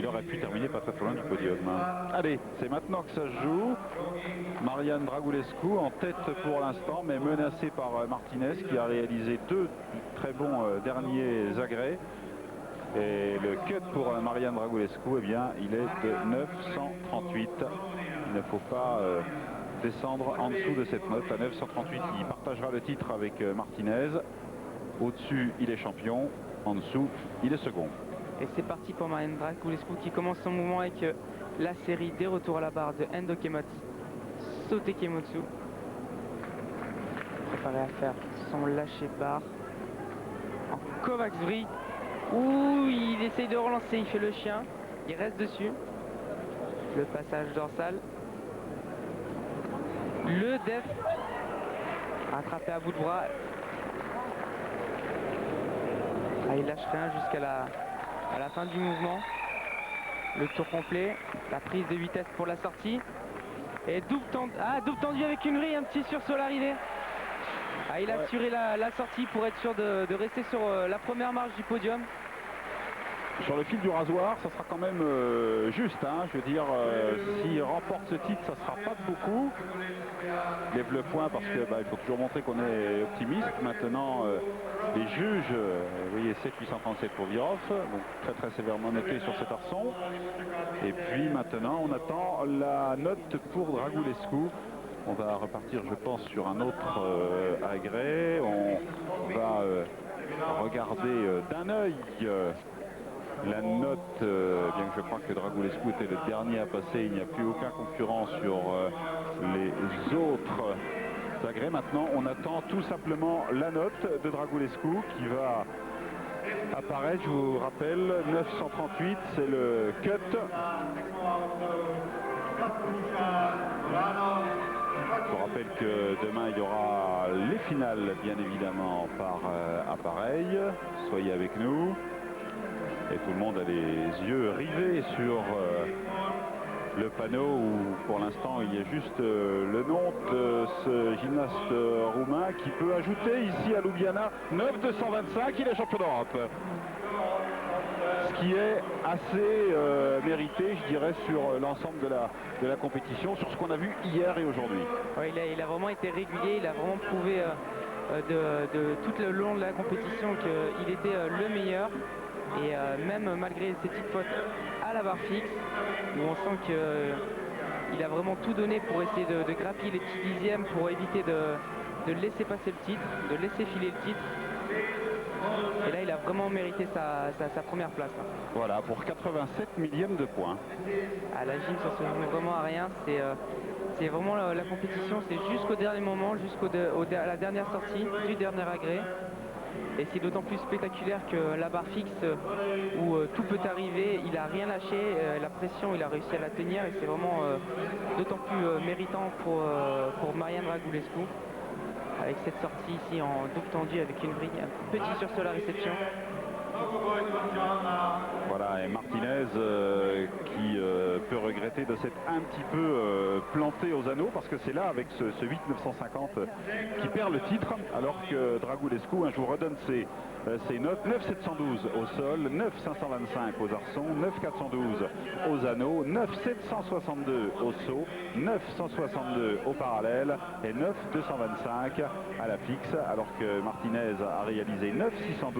aurait pu terminer pas très loin du podium. Allez, c'est maintenant que ça se joue. Marian Dragulescu en tête pour l'instant, mais menacé par Martinez qui a réalisé deux très bons derniers agrès. Et le cut pour Marian Dragulescu, eh bien, il est de 938. Il ne faut pas descendre en dessous de cette note. À 938, il partagera le titre avec Martinez. Au-dessus, il est champion. En dessous, il est second. Et c'est parti pour Marian Dragulescu qui commence son mouvement avec la série des retours à la barre de Endo Sote Kemotsu. Préparé à faire son lâcher barre en Kovacs-Vry. Ouh, il essaye de relancer, il fait le chien, il reste dessus. Le passage dorsal. Le def. Attrapé à bout de bras. Ah, il lâche rien jusqu'à la fin du mouvement. Le tour complet. La prise de vitesse pour la sortie. Et double tendu avec une vrille, un petit sursaut à l'arrivée. Ah, il a assuré la sortie pour être sûr de rester sur la première marche du podium. Sur le fil du rasoir, ça sera quand même juste. Hein, je veux dire, s'il remporte ce titre, ça ne sera pas de beaucoup. Il lève le point parce que il faut toujours montrer qu'on est optimiste. Maintenant, les juges, vous voyez, 7,837 pour Virov, donc très très sévèrement noté sur cet arçon. Et puis maintenant, on attend la note pour Dragulescu. On va repartir, je pense, sur un autre agrès. On va regarder d'un œil la note, bien que je crois que Dragulescu était le dernier à passer, il n'y a plus aucun concurrent sur les autres agrès. Maintenant, on attend tout simplement la note de Dragulescu qui va apparaître. Je vous rappelle, 938, c'est le cut. Je vous rappelle que demain, il y aura les finales, bien évidemment, par appareil. Soyez avec nous. Et tout le monde a les yeux rivés sur le panneau où pour l'instant il y a juste le nom de ce gymnaste roumain qui peut ajouter ici à Ljubljana 9,225, il est champion d'Europe. Ce qui est assez mérité, je dirais, sur l'ensemble de la compétition, sur ce qu'on a vu hier et aujourd'hui. Ouais, il a vraiment été régulier, il a vraiment prouvé tout le long de la compétition qu'il était le meilleur. Et même malgré ses petites fautes à la barre fixe, où on sent qu'il a vraiment tout donné pour essayer de grappiller les petits dixièmes, pour éviter de laisser passer le titre, de laisser filer le titre. Et là, il a vraiment mérité sa première place. Là. Voilà, pour 87 millièmes de points. À la gym, ça se joue vraiment à rien. C'est vraiment la compétition, c'est jusqu'au dernier moment, à la dernière sortie du dernier agrès. Et c'est d'autant plus spectaculaire que la barre fixe où tout peut arriver, il n'a rien lâché, la pression il a réussi à la tenir et c'est vraiment d'autant plus méritant pour Marian Dragulescu avec cette sortie ici en double tendu avec une vrille, un petit sursaut à la réception. Voilà, et Martinez qui peut regretter de s'être un petit peu planté aux anneaux parce que c'est là avec ce 8,950 qui perd le titre alors que Dragulescu, je vous redonne ses notes, 9,712 au sol, 9,525 aux arçons, 9,412 aux anneaux, 9,762 au saut, 9,162 au parallèle et 9,225 à la fixe alors que Martinez a réalisé 9,612